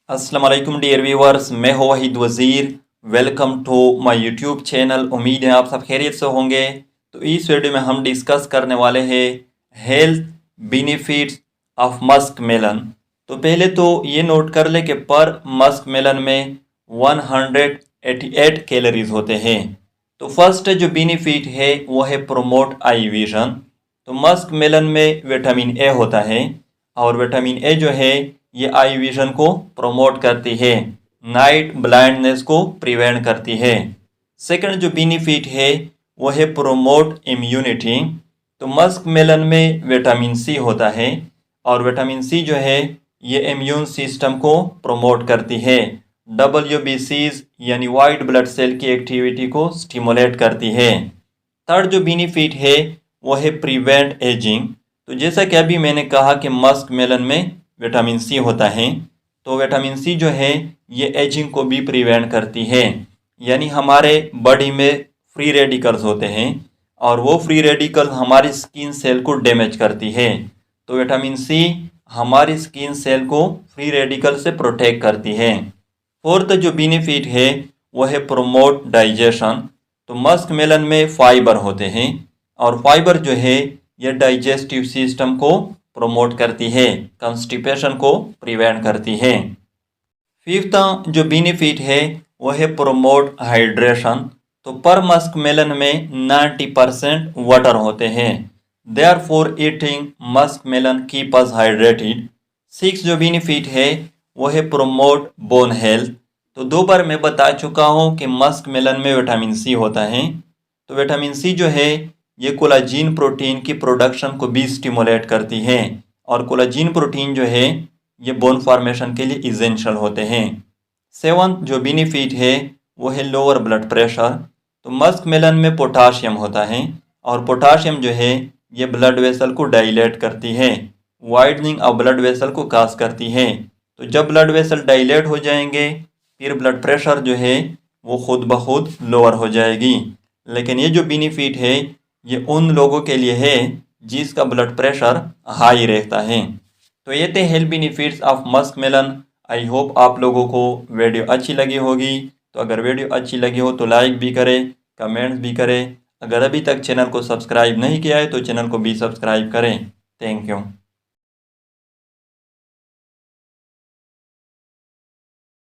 अस्सलाम वालेकुम dear viewers, मैं हूं Waheed Wazir. Welcome to my YouTube channel. उम्मीद है आप सब खैरियत से होंगे। तो इस वीडियो में हम डिस्कस करने वाले हैं health benefits of Musk melon. तो पहले तो ये नोट कर ले कि पर मस्क मेलन में 188 कैलोरीज होते हैं। तो फर्स्ट जो बेनिफिट है वो है प्रोमोट आई विजन। तो मस्क मेलन में विटामिन ए होता है और विटामिन ए जो है ये आई विजन को प्रोमोट करती है, नाइट ब्लाइंडनेस को प्रिवेंट करती है। सेकंड जो बेनिफिट है वो है प्रोमोट इम्यूनिटी। तो मस्क मेलन में विटामिन सी होता है और विटामिन सी जो है ये इम्यून सिस्टम को प्रोमोट करती है। WBCs यानी वाइट ब्लड सेल की एक्टिविटी को स्टिमुलेट करती है। थर्ड जो बेनिफिट है वो है प्रिवेंट एजिंग। तो जैसा कि अभी मैंने कहा कि मस्क मेलन में विटामिन सी होता है, तो विटामिन सी जो है ये एजिंग को भी प्रिवेंट करती है। यानी हमारे बॉडी में फ्री रेडिकल्स होते हैं और वो फ्री रेडिकल हमारी स्किन सेल को डैमेज करती है। तो विटामिन सी हमारी स्किन सेल को फ्री रेडिकल से प्रोटेक्ट करती है। फोर्थ जो बेनिफिट है वो है प्रोमोट डाइजेशन। तो मस्क मेलन में फाइबर होते हैं और फाइबर जो है ये डाइजेस्टिव सिस्टम को प्रोमोट करती है, कॉन्स्टिपेशन को प्रिवेंट करती है। फिफ्थ जो बेनिफिट है वो है प्रोमोट हाइड्रेशन। तो पर मस्क मेलन में 90% वाटर होते हैं, therefore eating muskmelon keep us hydrated. Six जो बेनिफिट है वो है प्रोमोट बोन हेल्थ। तो दो बार मैं बता चुका हूँ कि मस्क मेलन में विटामिन सी होता है। तो विटामिन सी जो है ये कोलाजीन प्रोटीन की प्रोडक्शन को भी स्टिमुलेट करती है और कोलाजीन प्रोटीन जो है ये बोन फॉर्मेशन के लिए इसेंशियल होते हैं। सेवंथ जो बेनिफिट है वो है लोअर ब्लड प्रेशर। तो मस्क मेलन में पोटाशियम होता है और पोटाशियम जो है ये ब्लड वेसल को डायलेट करती है, वाइडनिंग ऑफ ब्लड वेसल को काज करती है। तो जब ब्लड वेसल डायलेट हो जाएंगे फिर ब्लड प्रेशर जो है वो खुद ब खुद लोअर हो जाएगी। लेकिन ये जो बेनिफिट है ये उन लोगों के लिए है जिसका ब्लड प्रेशर हाई रहता है। तो ये थे health benefits of Musk melon. I hope आप लोगों को वीडियो अच्छी लगी होगी। तो अगर वीडियो अच्छी लगी हो तो लाइक भी करें, कमेंट्स भी करें। अगर अभी तक चैनल को सब्सक्राइब नहीं किया है तो चैनल को भी सब्सक्राइब करें। Thank you.